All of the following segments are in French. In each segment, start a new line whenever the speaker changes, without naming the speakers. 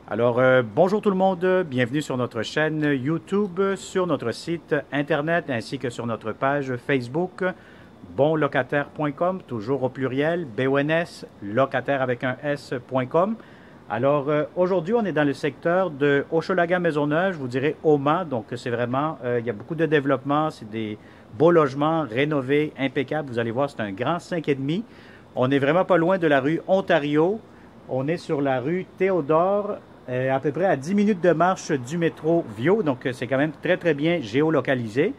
Alors, bonjour tout le monde, bienvenue sur notre chaîne YouTube, sur notre site Internet ainsi que sur notre page Facebook, bonlocataire.com, toujours au pluriel, BONS, locataire avec un S.com. Alors, aujourd'hui, on est dans le secteur de Hochelaga-Maisonneuve, je vous dirais Oma, donc c'est vraiment, il y a beaucoup de développement, c'est des beaux logements rénovés, impeccables, vous allez voir, c'est un grand 5,5. On est vraiment pas loin de la rue Ontario, on est sur la rue Théodore, à peu près à 10 minutes de marche du métro Viau, donc c'est quand même très bien géolocalisé.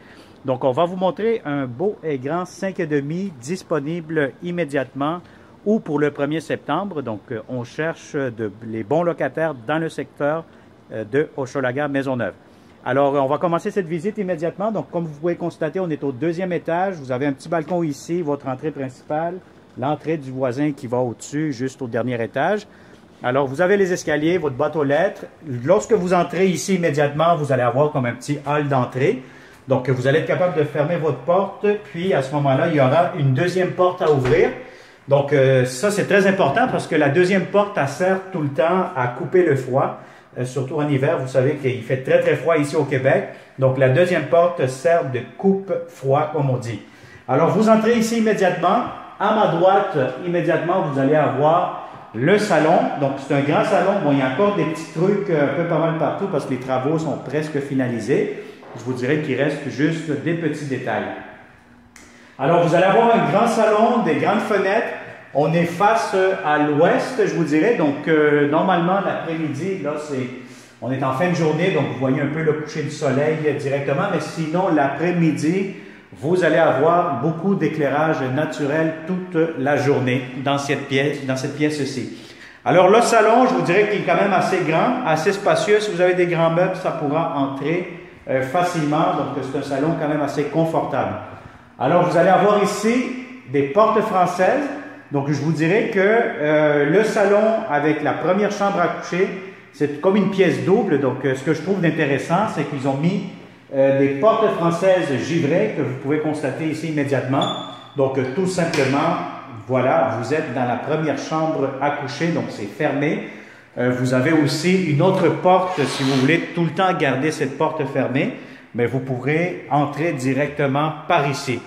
Donc on va vous montrer un beau et grand 5,5 disponible immédiatement ou pour le 1er septembre. Donc on cherche les bons locataires dans le secteur de Hochelaga-Maisonneuve. Alors on va commencer cette visite immédiatement. Donc comme vous pouvez constater, on est au 2e étage. Vous avez un petit balcon ici, votre entrée principale, l'entrée du voisin qui va au-dessus, juste au dernier étage. Alors, vous avez les escaliers, votre boîte aux lettres. Lorsque vous entrez ici immédiatement, vous allez avoir comme un petit hall d'entrée. Donc, vous allez être capable de fermer votre porte. Puis, à ce moment-là, il y aura une deuxième porte à ouvrir. Donc, ça, c'est très important parce que la deuxième porte, elle sert tout le temps à couper le froid. Surtout en hiver, vous savez qu'il fait très froid ici au Québec. Donc, la deuxième porte sert de coupe-froid, comme on dit. Alors, vous entrez ici immédiatement. À ma droite, immédiatement, vous allez avoir le salon. Donc, c'est un grand salon. Bon, il y a encore des petits trucs un peu pas mal partout parce que les travaux sont presque finalisés. Je vous dirais qu'il reste juste des petits détails. Alors, vous allez avoir un grand salon, des grandes fenêtres. On est face à l'ouest, je vous dirais. Donc, normalement, l'après-midi, là, on est en fin de journée, donc vous voyez un peu le coucher du soleil directement. Mais sinon, l'après-midi, vous allez avoir beaucoup d'éclairage naturel toute la journée dans cette pièce-ci. Alors le salon, je vous dirais qu'il est quand même assez grand, assez spacieux. Si vous avez des grands meubles, ça pourra entrer facilement. Donc c'est un salon quand même assez confortable. Alors vous allez avoir ici des portes françaises. Donc je vous dirais que le salon avec la première chambre à coucher, c'est comme une pièce double. Donc ce que je trouve d'intéressant, c'est qu'ils ont mis des portes françaises givrées que vous pouvez constater ici immédiatement. Donc, tout simplement, voilà, vous êtes dans la première chambre à coucher, donc c'est fermé. Vous avez aussi une autre porte, si vous voulez tout le temps garder cette porte fermée, mais vous pourrez entrer directement par ici.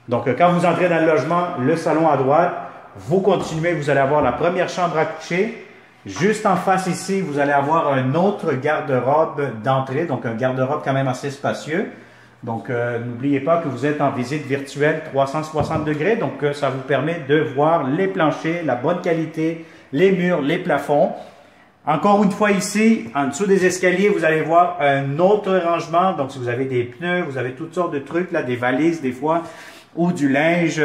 Donc, quand vous entrez dans le logement, le salon à droite, vous continuez, vous allez avoir la première chambre à coucher. Juste en face ici, vous allez avoir un autre garde-robe d'entrée, donc un garde-robe quand même assez spacieux. Donc, n'oubliez pas que vous êtes en visite virtuelle 360 degrés, donc ça vous permet de voir les planchers, la bonne qualité, les murs, les plafonds. Encore une fois ici, en dessous des escaliers, vous allez voir un autre rangement. Donc, si vous avez des pneus, vous avez toutes sortes de trucs, là, des valises des fois, ou du linge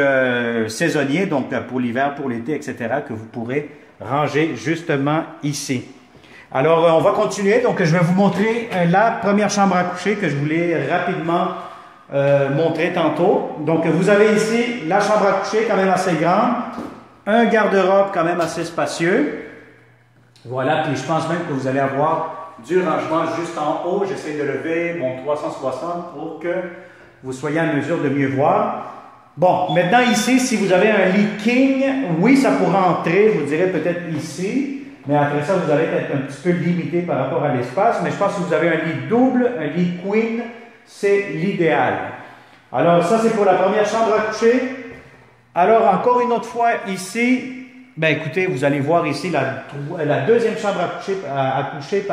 saisonnier, donc pour l'hiver, pour l'été, etc., que vous pourrez ranger justement ici. Alors, on va continuer. Donc, je vais vous montrer la première chambre à coucher que je voulais rapidement montrer tantôt. Donc, vous avez ici la chambre à coucher quand même assez grande, un garde-robe quand même assez spacieux. Voilà, puis je pense même que vous allez avoir du rangement juste en haut. J'essaie de lever mon 360 pour que vous soyez en mesure de mieux voir. Bon, maintenant ici, si vous avez un lit king, oui, ça pourra entrer, je vous dirais peut-être ici, mais après ça, vous allez être un petit peu limité par rapport à l'espace, mais je pense que si vous avez un lit double, un lit queen, c'est l'idéal. Alors ça, c'est pour la première chambre à coucher. Alors, encore une autre fois, ici, ben écoutez, vous allez voir ici la deuxième chambre à coucher,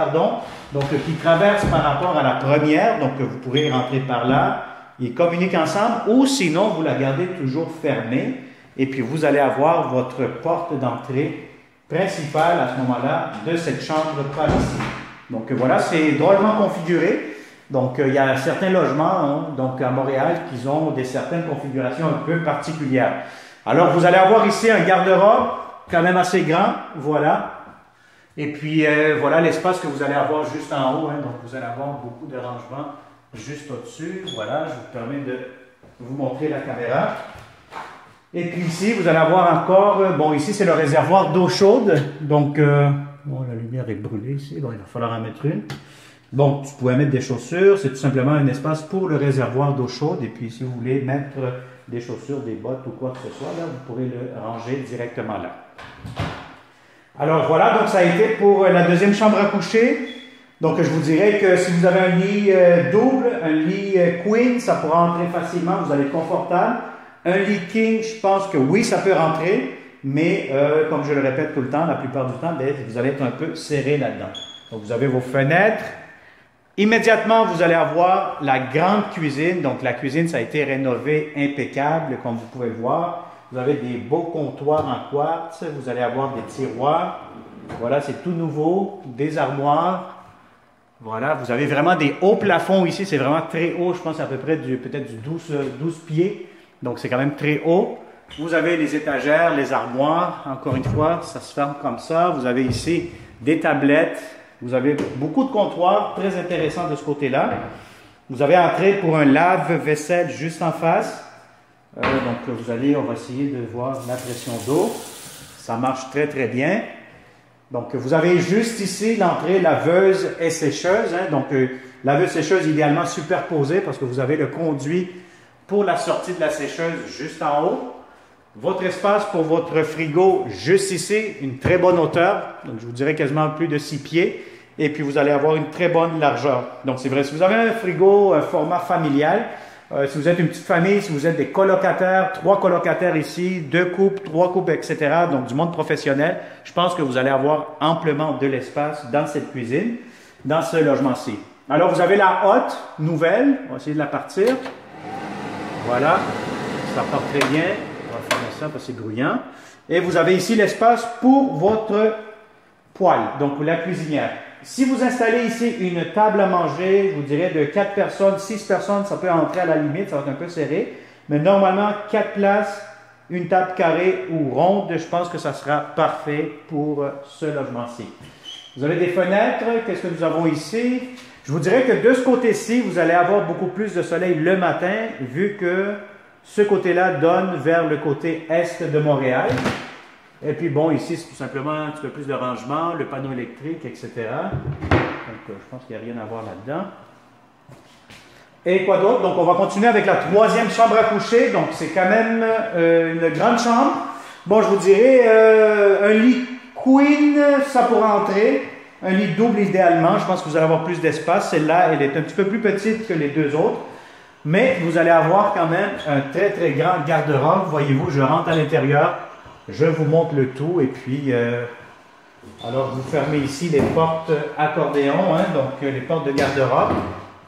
donc qui traverse par rapport à la première, donc vous pourrez rentrer par là. Ils communiquent ensemble ou sinon vous la gardez toujours fermée et puis vous allez avoir votre porte d'entrée principale à ce moment-là de cette chambre par ici. Donc voilà, c'est drôlement configuré. Donc il y a certains logements donc à Montréal qui ont certaines configurations un peu particulières. Alors vous allez avoir ici un garde-robe quand même assez grand, voilà. Et puis voilà l'espace que vous allez avoir juste en haut, donc vous allez avoir beaucoup de rangements juste au-dessus. Voilà, je vous permets de vous montrer la caméra. Et puis ici, vous allez avoir encore, bon ici c'est le réservoir d'eau chaude, donc bon la lumière est brûlée ici, donc il va falloir en mettre une. Donc vous pouvez mettre des chaussures, c'est tout simplement un espace pour le réservoir d'eau chaude, et puis si vous voulez mettre des chaussures, des bottes ou quoi que ce soit, là vous pourrez le ranger directement là. Alors voilà, donc ça a été pour la deuxième chambre à coucher. Donc je vous dirais que si vous avez un lit double, un lit queen, ça pourra entrer facilement, vous allez être confortable. Un lit king, je pense que oui, ça peut rentrer, mais comme je le répète tout le temps, la plupart du temps, bien, vous allez être un peu serré là-dedans. Donc vous avez vos fenêtres. Immédiatement, vous allez avoir la grande cuisine. Donc la cuisine, ça a été rénové impeccable, comme vous pouvez voir. Vous avez des beaux comptoirs en quartz, vous allez avoir des tiroirs. Voilà, c'est tout nouveau, des armoires. Voilà, vous avez vraiment des hauts plafonds ici, c'est vraiment très haut, je pense à peu près peut-être du 12 pieds. Donc c'est quand même très haut. Vous avez les étagères, les armoires, encore une fois, ça se ferme comme ça. Vous avez ici des tablettes, vous avez beaucoup de comptoirs, très intéressant de ce côté-là. Vous avez entré pour un lave-vaisselle juste en face. Donc vous allez, on va essayer de voir la pression d'eau. Ça marche très très bien. Donc vous avez juste ici l'entrée laveuse et sécheuse. Donc laveuse sécheuse idéalement superposée parce que vous avez le conduit pour la sortie de la sécheuse juste en haut. Votre espace pour votre frigo juste ici, une très bonne hauteur. Donc je vous dirais quasiment plus de 6 pieds. Et puis vous allez avoir une très bonne largeur. Donc c'est vrai, si vous avez un frigo format familial, si vous êtes une petite famille, si vous êtes des colocataires, 3 colocataires ici, 2 couples, 3 couples, etc., donc du monde professionnel, je pense que vous allez avoir amplement de l'espace dans cette cuisine, dans ce logement-ci. Alors, vous avez la hotte nouvelle. On va essayer de la partir. Voilà, ça part très bien. On va fermer ça parce que c'est bruyant. Et vous avez ici l'espace pour votre poêle, donc la cuisinière. Si vous installez ici une table à manger, je vous dirais de 4 personnes, 6 personnes, ça peut entrer à la limite, ça va être un peu serré. Mais normalement, 4 places, une table carrée ou ronde, je pense que ça sera parfait pour ce logement-ci. Vous avez des fenêtres, qu'est-ce que nous avons ici? Je vous dirais que de ce côté-ci, vous allez avoir beaucoup plus de soleil le matin, vu que ce côté-là donne vers le côté est de Montréal. Et puis bon, ici, c'est tout simplement un petit peu plus de rangement, le panneau électrique, etc. Donc, je pense qu'il n'y a rien à voir là-dedans. Et quoi d'autre? Donc, on va continuer avec la troisième chambre à coucher. Donc, c'est quand même une grande chambre. Bon, je vous dirais, un lit queen, ça pourra entrer. Un lit double, idéalement. Je pense que vous allez avoir plus d'espace. Celle-là, elle est un petit peu plus petite que les deux autres. Mais vous allez avoir quand même un très, très grand garde-robe. Voyez-vous, je rentre à l'intérieur. Je vous montre le tout et puis, alors vous fermez ici les portes accordéon, donc les portes de garde-robe.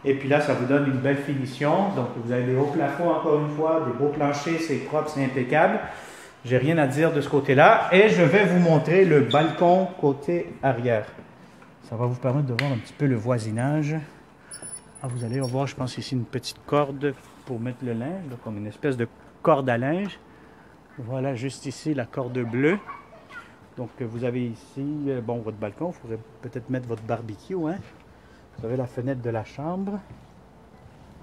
Et puis là, ça vous donne une belle finition. Donc vous avez des hauts plafonds encore une fois, des beaux planchers, c'est propre, c'est impeccable. J'ai rien à dire de ce côté-là. Et je vais vous montrer le balcon côté arrière. Ça va vous permettre de voir un petit peu le voisinage. Ah, vous allez voir, je pense ici une petite corde pour mettre le linge, là, comme une espèce de corde à linge. Voilà, juste ici, la corde bleue. Donc, vous avez ici, bon, votre balcon. Il faudrait peut-être mettre votre barbecue, Vous avez la fenêtre de la chambre.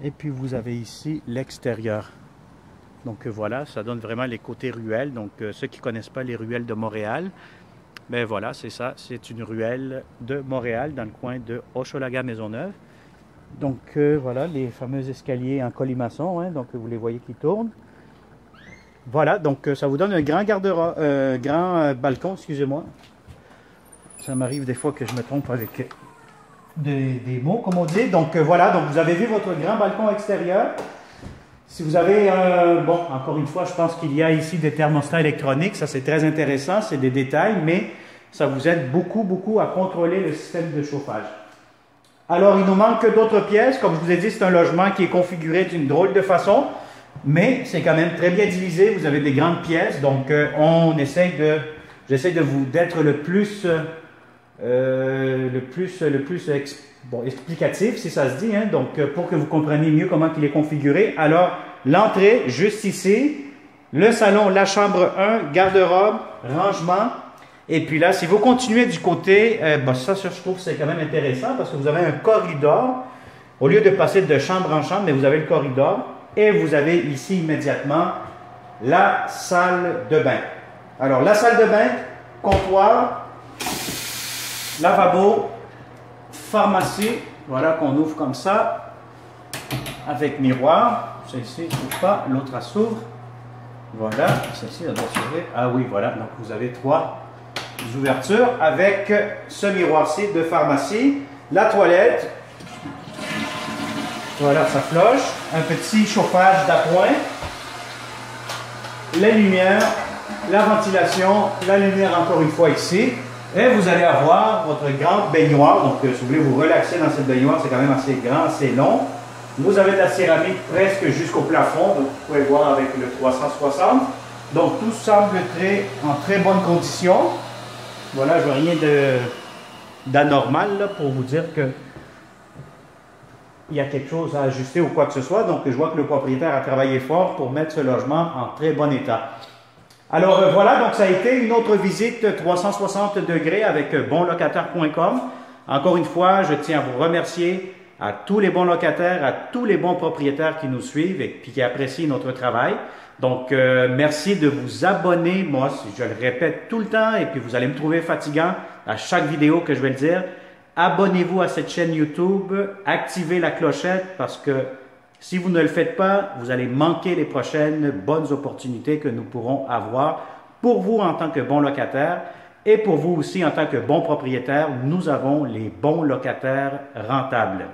Et puis, vous avez ici l'extérieur. Donc, voilà, ça donne vraiment les côtés ruelles. Donc, ceux qui ne connaissent pas les ruelles de Montréal, ben voilà, c'est ça. C'est une ruelle de Montréal, dans le coin de Hochelaga-Maisonneuve. Donc, voilà, les fameux escaliers en colimaçon, Donc, vous les voyez qui tournent. Voilà, donc ça vous donne un grand balcon, excusez-moi. Ça m'arrive des fois que je me trompe avec des mots, comme on dit. Donc voilà, donc vous avez vu votre grand balcon extérieur. Si vous avez, bon, encore une fois, je pense qu'il y a ici des thermostats électroniques. Ça, c'est très intéressant, c'est des détails, mais ça vous aide beaucoup, beaucoup à contrôler le système de chauffage. Alors, il nous manque d'autres pièces. Comme je vous ai dit, c'est un logement qui est configuré d'une drôle de façon. Mais c'est quand même très bien divisé. Vous avez des grandes pièces. Donc, on essaye j'essaie d'être le plus explicatif, si ça se dit. Donc, pour que vous compreniez mieux comment il est configuré. Alors, l'entrée, juste ici. Le salon, la chambre 1, garde-robe, rangement. Et puis là, si vous continuez du côté, ça, je trouve que c'est quand même intéressant parce que vous avez un corridor. Au lieu de passer de chambre en chambre, mais vous avez le corridor. Et vous avez ici immédiatement la salle de bain. Alors, la salle de bain, comptoir, lavabo, pharmacie. Voilà qu'on ouvre comme ça, avec miroir. Celle-ci ne s'ouvre pas, l'autre elle s'ouvre. Voilà, celle-ci elle doit s'ouvrir. Ah oui, voilà, donc vous avez 3 ouvertures avec ce miroir-ci de pharmacie, la toilette. Voilà, ça floche. Un petit chauffage d'appoint. Les lumières, la ventilation, la lumière encore une fois ici. Et vous allez avoir votre grande baignoire. Donc, si vous voulez vous relaxer dans cette baignoire, c'est quand même assez grand, assez long. Vous avez de la céramique presque jusqu'au plafond. Donc, vous pouvez voir avec le 360. Donc, tout semble en très bonne condition. Voilà, je vois rien d'anormal pour vous dire que il y a quelque chose à ajuster ou quoi que ce soit. Donc, je vois que le propriétaire a travaillé fort pour mettre ce logement en très bon état. Alors, voilà, donc ça a été une autre visite 360 degrés avec bonlocataire.com. Encore une fois, je tiens à vous remercier à tous les bons locataires, à tous les bons propriétaires qui nous suivent et qui apprécient notre travail. Donc, merci de vous abonner. Moi, je le répète tout le temps et puis vous allez me trouver fatigant à chaque vidéo que je vais le dire. Abonnez-vous à cette chaîne YouTube, activez la clochette parce que si vous ne le faites pas, vous allez manquer les prochaines bonnes opportunités que nous pourrons avoir pour vous en tant que bon locataire et pour vous aussi en tant que bon propriétaire. Nous avons les bons locataires rentables.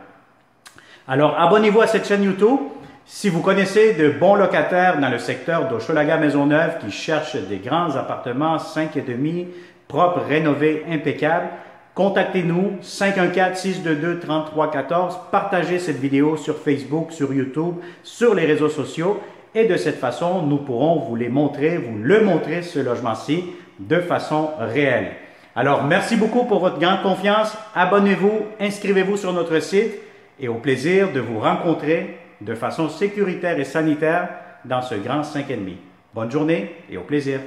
Alors, abonnez-vous à cette chaîne YouTube. Si vous connaissez de bons locataires dans le secteur d'Hochelaga-Maisonneuve qui cherchent des grands appartements 5,5, propres, rénovés, impeccables, contactez-nous 514-622-3314. Partagez cette vidéo sur Facebook, sur YouTube, sur les réseaux sociaux et de cette façon, nous pourrons vous le montrer ce logement-ci de façon réelle. Alors, merci beaucoup pour votre grande confiance. Abonnez-vous, inscrivez-vous sur notre site et au plaisir de vous rencontrer de façon sécuritaire et sanitaire dans ce grand 5,5. Bonne journée et au plaisir.